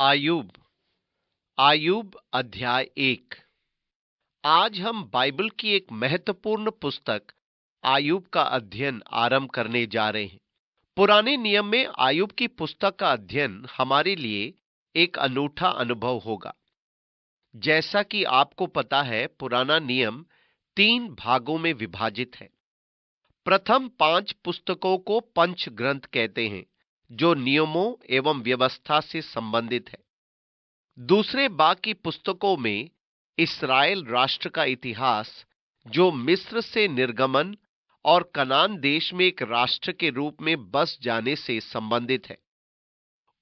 आयूब आयूब अध्याय 1। आज हम बाइबल की एक महत्वपूर्ण पुस्तक आयूब का अध्ययन आरंभ करने जा रहे हैं। पुराने नियम में आयूब की पुस्तक का अध्ययन हमारे लिए एक अनूठा अनुभव होगा। जैसा कि आपको पता है, पुराना नियम 3 भागों में विभाजित है। प्रथम 5 पुस्तकों को पंच ग्रंथ कहते हैं, जो नियमों एवं व्यवस्था से संबंधित है। दूसरे भाग की पुस्तकों में इस्राएल राष्ट्र का इतिहास, जो मिस्र से निर्गमन और कनान देश में एक राष्ट्र के रूप में बस जाने से संबंधित है।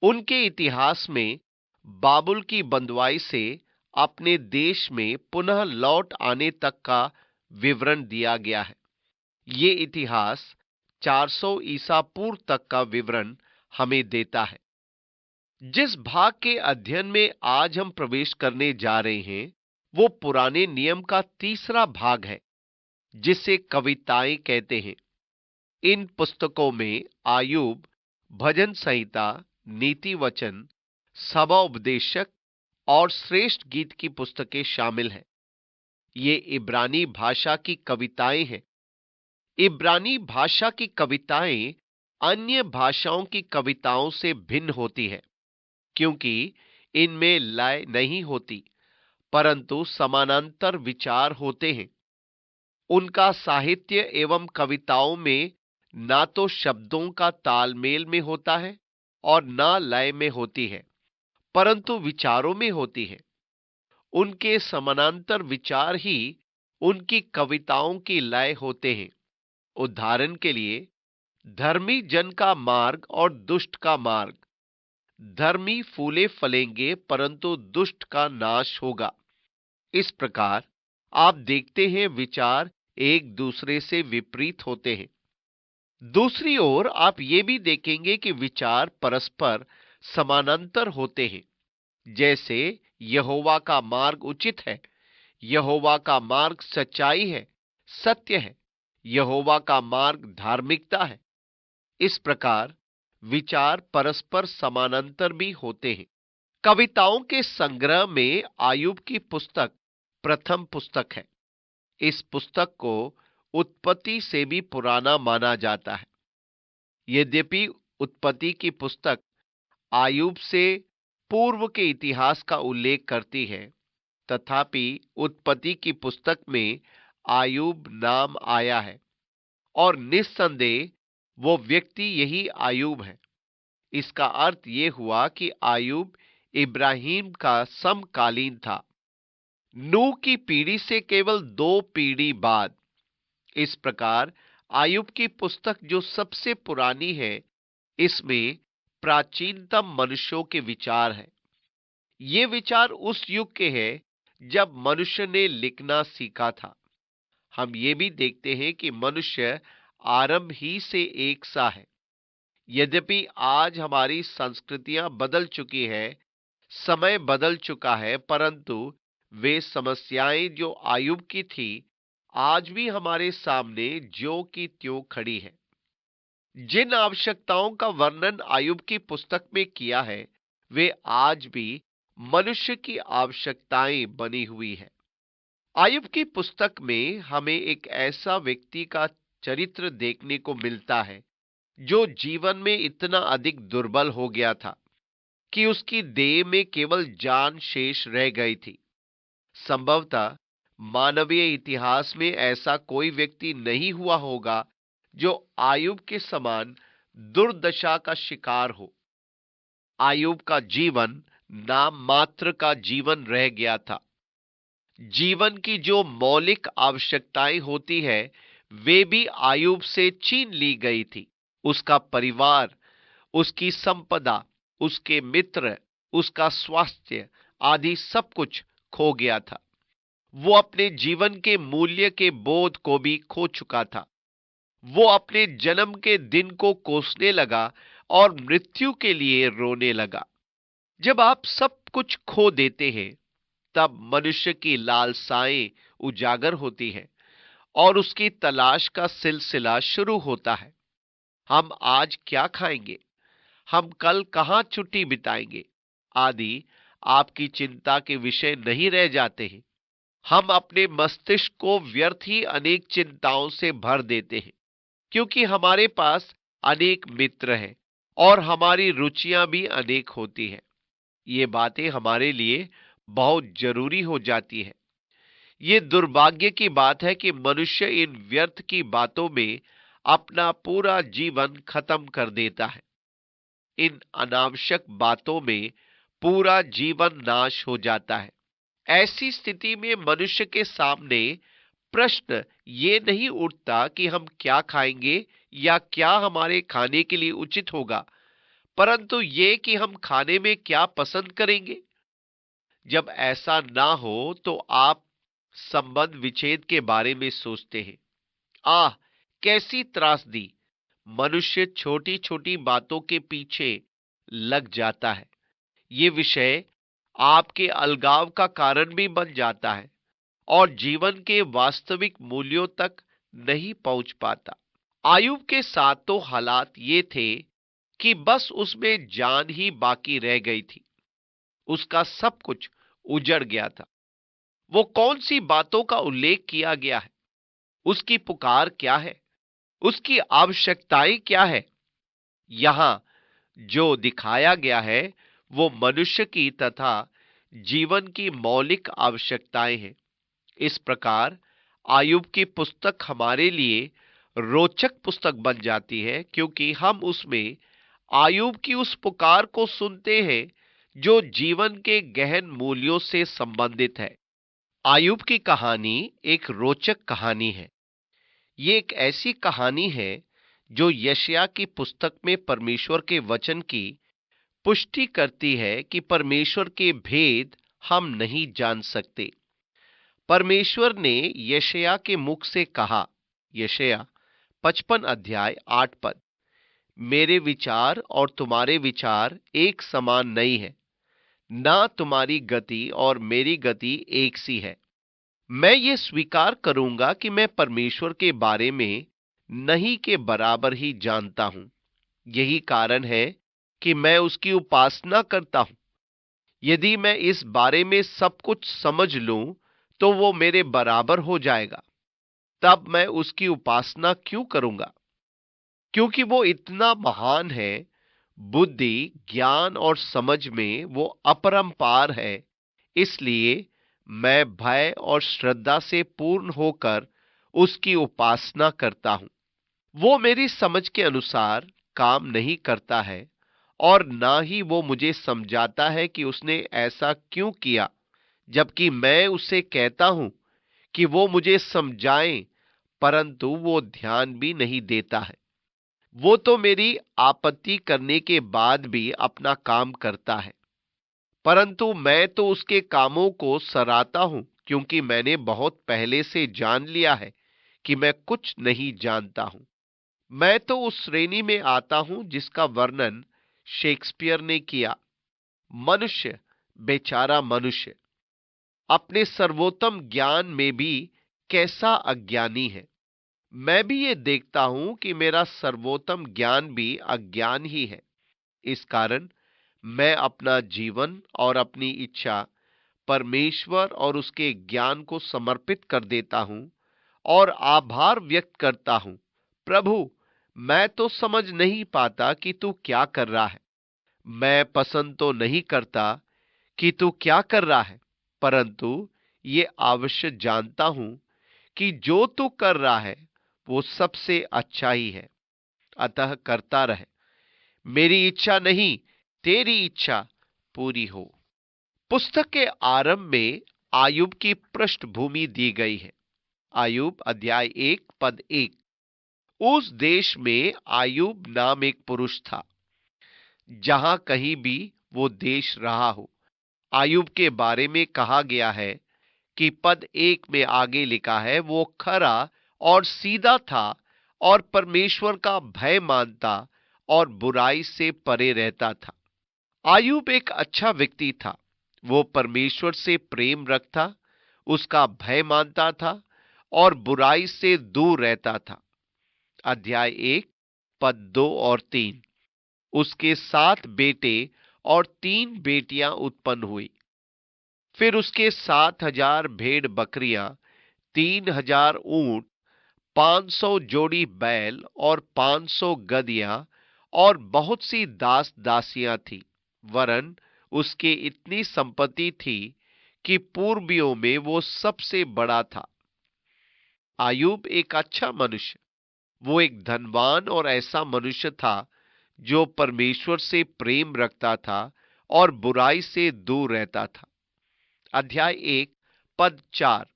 उनके इतिहास में बाबुल की बंधुआई से अपने देश में पुनः लौट आने तक का विवरण दिया गया है। ये इतिहास 400 ईसा पूर्व तक का विवरण हमें देता है। जिस भाग के अध्ययन में आज हम प्रवेश करने जा रहे हैं, वो पुराने नियम का तीसरा भाग है, जिसे कविताएं कहते हैं। इन पुस्तकों में आयूब, भजन संहिता, नीति वचन, सभा उपदेशक और श्रेष्ठ गीत की पुस्तकें शामिल हैं। ये इब्रानी भाषा की कविताएं हैं। इब्रानी भाषा की कविताएं अन्य भाषाओं की कविताओं से भिन्न होती है, क्योंकि इनमें लय नहीं होती, परंतु समानांतर विचार होते हैं। उनका साहित्य एवं कविताओं में ना तो शब्दों का तालमेल में होता है और ना लय में होती है, परंतु विचारों में होती है। उनके समानांतर विचार ही उनकी कविताओं की लय होते हैं। उदाहरण के लिए, धर्मी जन का मार्ग और दुष्ट का मार्ग। धर्मी फूले फलेंगे, परंतु दुष्ट का नाश होगा। इस प्रकार आप देखते हैं, विचार एक दूसरे से विपरीत होते हैं। दूसरी ओर आप ये भी देखेंगे कि विचार परस्पर समानांतर होते हैं। जैसे यहोवा का मार्ग उचित है, यहोवा का मार्ग सच्चाई है, सत्य है, यहोवा का मार्ग धार्मिकता है। इस प्रकार विचार परस्पर समानांतर भी होते हैं। कविताओं के संग्रह में आयूब की पुस्तक प्रथम पुस्तक है। इस पुस्तक को उत्पत्ति से भी पुराना माना जाता है। यद्यपि उत्पत्ति की पुस्तक आयूब से पूर्व के इतिहास का उल्लेख करती है, तथापि उत्पत्ति की पुस्तक में आयूब नाम आया है और निस्संदेह वो व्यक्ति यही आयूब है। इसका अर्थ ये हुआ कि आयूब इब्राहिम का समकालीन था, नूह की पीढ़ी से केवल 2 पीढ़ी बाद। इस प्रकार आयूब की पुस्तक जो सबसे पुरानी है, इसमें प्राचीनतम मनुष्यों के विचार हैं। ये विचार उस युग के हैं जब मनुष्य ने लिखना सीखा था। हम ये भी देखते हैं कि मनुष्य आरंभ ही से एक सा है। यद्यपि आज हमारी संस्कृतियां बदल चुकी है, समय बदल चुका है, परंतु वे समस्याएं जो आयूब की थी, आज भी हमारे सामने ज्यों की त्यों खड़ी है। जिन आवश्यकताओं का वर्णन आयूब की पुस्तक में किया है, वे आज भी मनुष्य की आवश्यकताएं बनी हुई है। आयूब की पुस्तक में हमें एक ऐसा व्यक्ति का चरित्र देखने को मिलता है, जो जीवन में इतना अधिक दुर्बल हो गया था कि उसकी देह में केवल जान शेष रह गई थी। संभवतः मानवीय इतिहास में ऐसा कोई व्यक्ति नहीं हुआ होगा जो आयूब के समान दुर्दशा का शिकार हो। आयूब का जीवन नाम मात्र का जीवन रह गया था। जीवन की जो मौलिक आवश्यकताएं होती है, वे भी आयूब से छीन ली गई थी। उसका परिवार, उसकी संपदा, उसके मित्र, उसका स्वास्थ्य आदि सब कुछ खो गया था। वो अपने जीवन के मूल्य के बोध को भी खो चुका था। वो अपने जन्म के दिन को कोसने लगा और मृत्यु के लिए रोने लगा। जब आप सब कुछ खो देते हैं, तब मनुष्य की लालसाएं उजागर होती है और उसकी तलाश का सिलसिला शुरू होता है। हम आज क्या खाएंगे? हम कल कहां छुट्टी बिताएंगे? आदि आपकी चिंता के विषय नहीं रह जाते हैं। हम अपने मस्तिष्क को व्यर्थ ही अनेक चिंताओं से भर देते हैं, क्योंकि हमारे पास अनेक मित्र हैं और हमारी रुचियां भी अनेक होती हैं। ये बातें हमारे लिए बहुत जरूरी हो जाती है। ये दुर्भाग्य की बात है कि मनुष्य इन व्यर्थ की बातों में अपना पूरा जीवन खत्म कर देता है। इन अनावश्यक बातों में पूरा जीवन नाश हो जाता है। ऐसी स्थिति में मनुष्य के सामने प्रश्न ये नहीं उठता कि हम क्या खाएंगे या क्या हमारे खाने के लिए उचित होगा, परंतु ये कि हम खाने में क्या पसंद करेंगे। जब ऐसा ना हो तो आप संबंध विच्छेद के बारे में सोचते हैं। आह, कैसी त्रासदी! मनुष्य छोटी छोटी बातों के पीछे लग जाता है। ये विषय आपके अलगाव का कारण भी बन जाता है और जीवन के वास्तविक मूल्यों तक नहीं पहुंच पाता। आयुब के साथ तो हालात ये थे कि बस उसमें जान ही बाकी रह गई थी। उसका सब कुछ उजड़ गया था। वो कौन सी बातों का उल्लेख किया गया है? उसकी पुकार क्या है? उसकी आवश्यकताएं क्या है? यहां जो दिखाया गया है वो मनुष्य की तथा जीवन की मौलिक आवश्यकताएं हैं। इस प्रकार आयुब की पुस्तक हमारे लिए रोचक पुस्तक बन जाती है, क्योंकि हम उसमें आयुब की उस पुकार को सुनते हैं जो जीवन के गहन मूल्यों से संबंधित है। आयुब की कहानी एक रोचक कहानी है। ये एक ऐसी कहानी है जो यशायाह की पुस्तक में परमेश्वर के वचन की पुष्टि करती है कि परमेश्वर के भेद हम नहीं जान सकते। परमेश्वर ने यशायाह के मुख से कहा, यशायाह 55 अध्याय 8 पद, मेरे विचार और तुम्हारे विचार एक समान नहीं है, ना तुम्हारी गति और मेरी गति एक सी है। मैं ये स्वीकार करूंगा कि मैं परमेश्वर के बारे में नहीं के बराबर ही जानता हूं। यही कारण है कि मैं उसकी उपासना करता हूं। यदि मैं इस बारे में सब कुछ समझ लूं तो वो मेरे बराबर हो जाएगा। तब मैं उसकी उपासना क्यों करूंगा? क्योंकि वो इतना महान है। बुद्धि, ज्ञान और समझ में वो अपरंपार है। इसलिए मैं भय और श्रद्धा से पूर्ण होकर उसकी उपासना करता हूं। वो मेरी समझ के अनुसार काम नहीं करता है और ना ही वो मुझे समझाता है कि उसने ऐसा क्यों किया, जबकि मैं उसे कहता हूं कि वो मुझे समझाएं, परंतु वो ध्यान भी नहीं देता है। वो तो मेरी आपत्ति करने के बाद भी अपना काम करता है, परंतु मैं तो उसके कामों को सराहता हूं, क्योंकि मैंने बहुत पहले से जान लिया है कि मैं कुछ नहीं जानता हूं। मैं तो उस श्रेणी में आता हूं जिसका वर्णन शेक्सपियर ने किया। मनुष्य, बेचारा मनुष्य, अपने सर्वोत्तम ज्ञान में भी कैसा अज्ञानी है। मैं भी ये देखता हूं कि मेरा सर्वोत्तम ज्ञान भी अज्ञान ही है। इस कारण मैं अपना जीवन और अपनी इच्छा परमेश्वर और उसके ज्ञान को समर्पित कर देता हूं और आभार व्यक्त करता हूं। प्रभु, मैं तो समझ नहीं पाता कि तू क्या कर रहा है। मैं पसंद तो नहीं करता कि तू क्या कर रहा है, परंतु ये अवश्य जानता हूं कि जो तू कर रहा है वो सबसे अच्छा ही है। अतः करता रहे। मेरी इच्छा नहीं, तेरी इच्छा पूरी हो। पुस्तक के आरंभ में आयुब की पृष्ठभूमि दी गई है। आयुब अध्याय 1 पद 1। उस देश में आयुब नाम एक पुरुष था। जहां कहीं भी वो देश रहा हो, आयुब के बारे में कहा गया है कि पद 1 में आगे लिखा है, वो खरा और सीधा था और परमेश्वर का भय मानता और बुराई से परे रहता था। आयुब एक अच्छा व्यक्ति था। वो परमेश्वर से प्रेम रखता, उसका भय मानता था और बुराई से दूर रहता था। अध्याय 1 पद 2 और 3। उसके 7 बेटे और 3 बेटियां उत्पन्न हुई। फिर उसके 7,000 भेड़ बकरियां, 3,000 ऊंट, 500 जोड़ी बैल और 500 गदहियां और बहुत सी दास दासियां थी। वरन उसके इतनी संपत्ति थी कि पूर्वियों में वो सबसे बड़ा था। आयूब एक अच्छा मनुष्य, वो एक धनवान और ऐसा मनुष्य था जो परमेश्वर से प्रेम रखता था और बुराई से दूर रहता था। अध्याय 1 पद 4।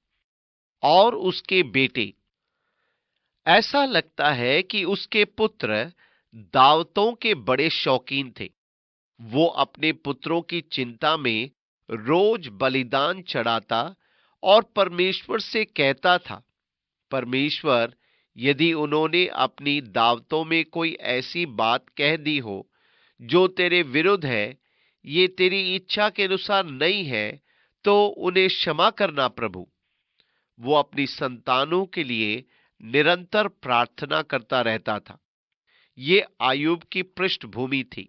और उसके बेटे। ऐसा लगता है कि उसके पुत्र दावतों के बड़े शौकीन थे। वो अपने पुत्रों की चिंता में रोज बलिदान चढ़ाता और परमेश्वर से कहता था, परमेश्वर, यदि उन्होंने अपनी दावतों में कोई ऐसी बात कह दी हो जो तेरे विरुद्ध है, ये तेरी इच्छा के अनुसार नहीं है, तो उन्हें क्षमा करना प्रभु। वो अपनी संतानों के लिए निरंतर प्रार्थना करता रहता था। ये आयूब की पृष्ठभूमि थी।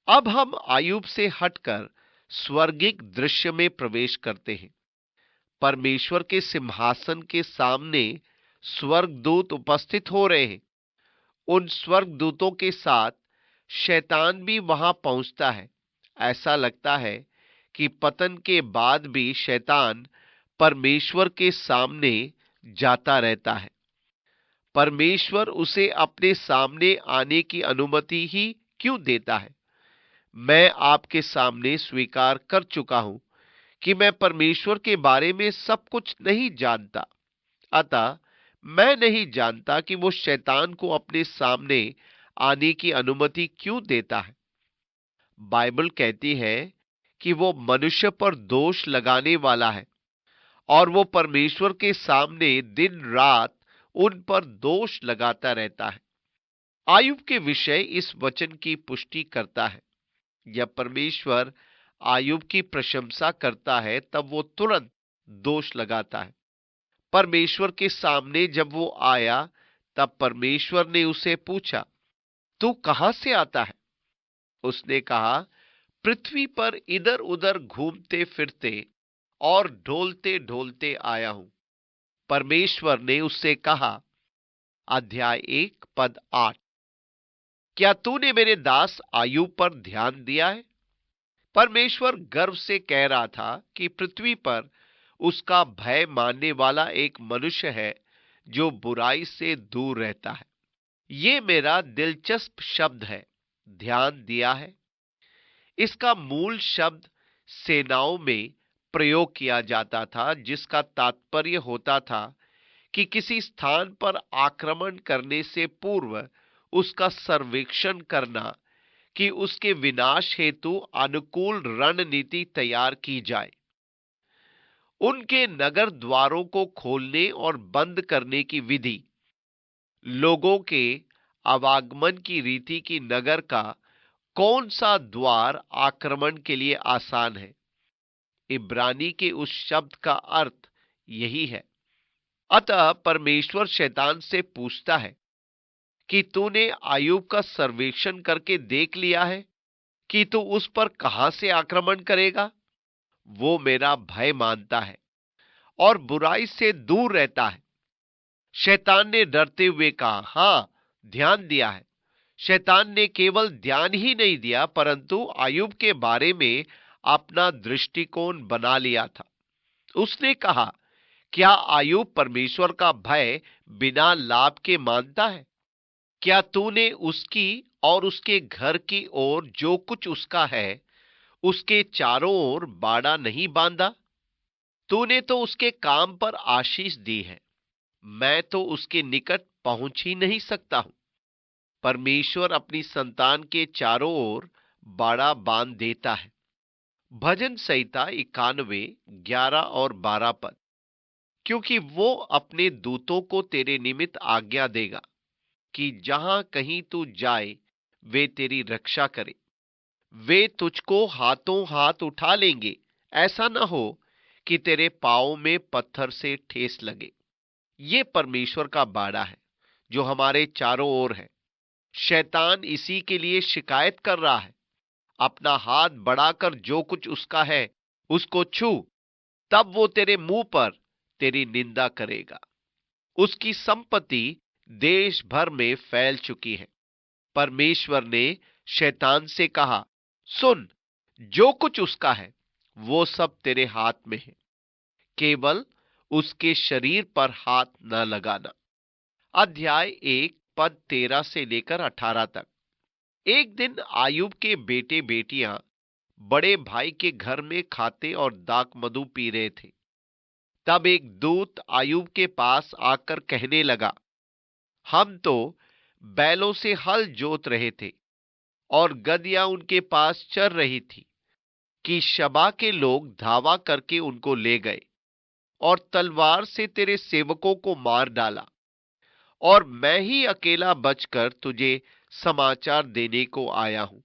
अब हम आयूब से हटकर स्वर्गिक दृश्य में प्रवेश करते हैं। परमेश्वर के सिंहासन के सामने स्वर्गदूत उपस्थित हो रहे हैं। उन स्वर्गदूतों के साथ शैतान भी वहां पहुंचता है। ऐसा लगता है कि पतन के बाद भी शैतान परमेश्वर के सामने जाता रहता है। परमेश्वर उसे अपने सामने आने की अनुमति ही क्यों देता है? मैं आपके सामने स्वीकार कर चुका हूं कि मैं परमेश्वर के बारे में सब कुछ नहीं जानता। अतः मैं नहीं जानता कि वो शैतान को अपने सामने आने की अनुमति क्यों देता है। बाइबल कहती है कि वो मनुष्य पर दोष लगाने वाला है और वो परमेश्वर के सामने दिन रात उन पर दोष लगाता रहता है। आयुब के विषय इस वचन की पुष्टि करता है। जब परमेश्वर आयुब की प्रशंसा करता है तब वो तुरंत दोष लगाता है। परमेश्वर के सामने जब वो आया तब परमेश्वर ने उसे पूछा, तू कहां से आता है? उसने कहा, पृथ्वी पर इधर उधर घूमते फिरते और ढोलते ढोलते आया हूं। परमेश्वर ने उससे कहा, अध्याय 1 पद 8, क्या तूने मेरे दास आयूब पर ध्यान दिया है? परमेश्वर गर्व से कह रहा था कि पृथ्वी पर उसका भय मानने वाला एक मनुष्य है जो बुराई से दूर रहता है। ये मेरा दिलचस्प शब्द है, ध्यान दिया है। इसका मूल शब्द सेनाओं में प्रयोग किया जाता था, जिसका तात्पर्य होता था कि किसी स्थान पर आक्रमण करने से पूर्व उसका सर्वेक्षण करना कि उसके विनाश हेतु अनुकूल रणनीति तैयार की जाए। उनके नगर द्वारों को खोलने और बंद करने की विधि, लोगों के आवागमन की रीति की नगर का कौन सा द्वार आक्रमण के लिए आसान है। इब्रानी के उस शब्द का अर्थ यही है। अतः परमेश्वर शैतान से पूछता है कि तूने आयूब का सर्वेक्षण करके देख लिया है कि तू उस पर कहां से आक्रमण करेगा? वो मेरा भय मानता है और बुराई से दूर रहता है। शैतान ने डरते हुए कहा, हां, ध्यान दिया है। शैतान ने केवल ध्यान ही नहीं दिया परंतु आयूब के बारे में अपना दृष्टिकोण बना लिया था। उसने कहा, क्या आयूब परमेश्वर का भय बिना लाभ के मानता है? क्या तूने उसकी और उसके घर की ओर जो कुछ उसका है, उसके चारों ओर बाड़ा नहीं बांधा? तूने तो उसके काम पर आशीष दी है। मैं तो उसके निकट पहुंच ही नहीं सकता हूं। परमेश्वर अपनी संतान के चारों ओर बाड़ा बांध देता है। भजन संहिता 91, 11 और 12 पद, क्योंकि वो अपने दूतों को तेरे निमित्त आज्ञा देगा कि जहां कहीं तू जाए वे तेरी रक्षा करे। वे तुझको हाथों हाथ उठा लेंगे, ऐसा न हो कि तेरे पांव में पत्थर से ठेस लगे। ये परमेश्वर का बाड़ा है जो हमारे चारों ओर है। शैतान इसी के लिए शिकायत कर रहा है। अपना हाथ बढ़ाकर जो कुछ उसका है उसको छू, तब वो तेरे मुंह पर तेरी निंदा करेगा। उसकी संपत्ति देश भर में फैल चुकी है। परमेश्वर ने शैतान से कहा, सुन, जो कुछ उसका है वो सब तेरे हाथ में है, केवल उसके शरीर पर हाथ न लगाना। अध्याय 1 पद 13 से लेकर 18 तक। एक दिन आयूब के बेटे बेटियां बड़े भाई के घर में खाते और दाक मधु पी रहे थे। तब एक दूत आयूब के पास आकर कहने लगा, हम तो बैलों से हल जोत रहे थे और गदहियां उनके पास चर रही थी कि शबा के लोग धावा करके उनको ले गए और तलवार से तेरे सेवकों को मार डाला, और मैं ही अकेला बचकर तुझे समाचार देने को आया हूं।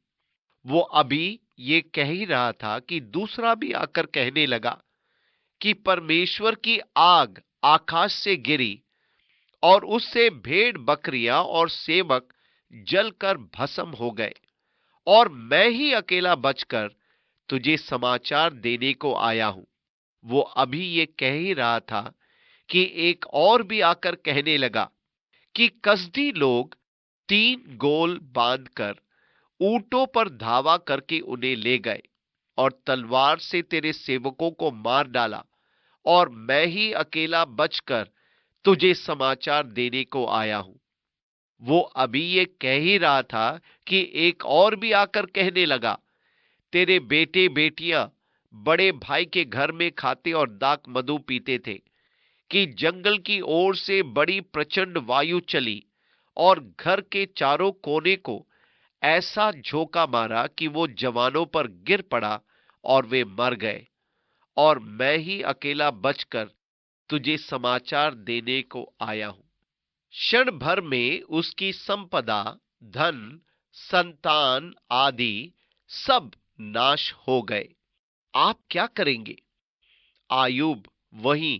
वो अभी ये कह ही रहा था कि दूसरा भी आकर कहने लगा कि परमेश्वर की आग आकाश से गिरी और उससे भेड़ बकरियां और सेवक जलकर भस्म हो गए, और मैं ही अकेला बचकर तुझे समाचार देने को आया हूं। वो अभी ये कह ही रहा था कि एक और भी आकर कहने लगा कि कसदी लोग 3 गोल बांधकर ऊंटों पर धावा करके उन्हें ले गए और तलवार से तेरे सेवकों को मार डाला, और मैं ही अकेला बचकर तुझे समाचार देने को आया हूं। वो अभी ये कह ही रहा था कि एक और भी आकर कहने लगा, तेरे बेटे बेटियां बड़े भाई के घर में खाते और दाक मधु पीते थे कि जंगल की ओर से बड़ी प्रचंड वायु चली और घर के चारों कोने को ऐसा झोंका मारा कि वो जवानों पर गिर पड़ा और वे मर गए, और मैं ही अकेला बचकर तुझे समाचार देने को आया हूं। क्षण भर में उसकी संपदा, धन, संतान आदि सब नाश हो गए। आप क्या करेंगे? आयूब वहीं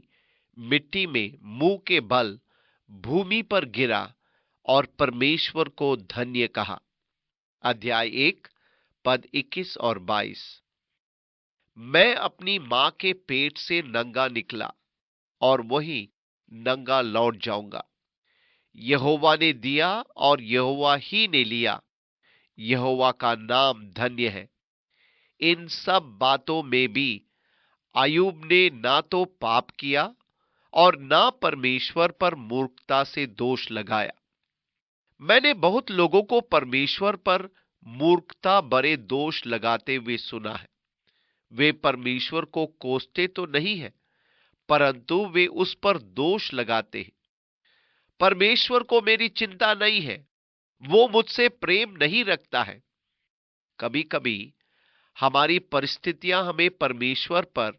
मिट्टी में मुंह के बल भूमि पर गिरा और परमेश्वर को धन्य कहा। अध्याय 1 पद 21 और 22। मैं अपनी मां के पेट से नंगा निकला और वही नंगा लौट जाऊंगा। यहोवा ने दिया और यहोवा ही ने लिया, यहोवा का नाम धन्य है। इन सब बातों में भी आयूब ने ना तो पाप किया और ना परमेश्वर पर मूर्खता से दोष लगाया। मैंने बहुत लोगों को परमेश्वर पर मूर्खता भरे दोष लगाते हुए सुना है। वे परमेश्वर को कोसते तो नहीं है, परंतु वे उस पर दोष लगाते हैं। परमेश्वर को मेरी चिंता नहीं है, वो मुझसे प्रेम नहीं रखता है। कभी कभी हमारी परिस्थितियां हमें परमेश्वर पर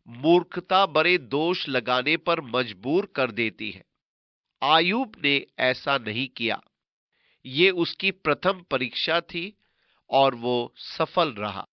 मूर्खता भरे दोष लगाने पर मजबूर कर देती है। आयूब ने ऐसा नहीं किया। ये उसकी प्रथम परीक्षा थी और वो सफल रहा।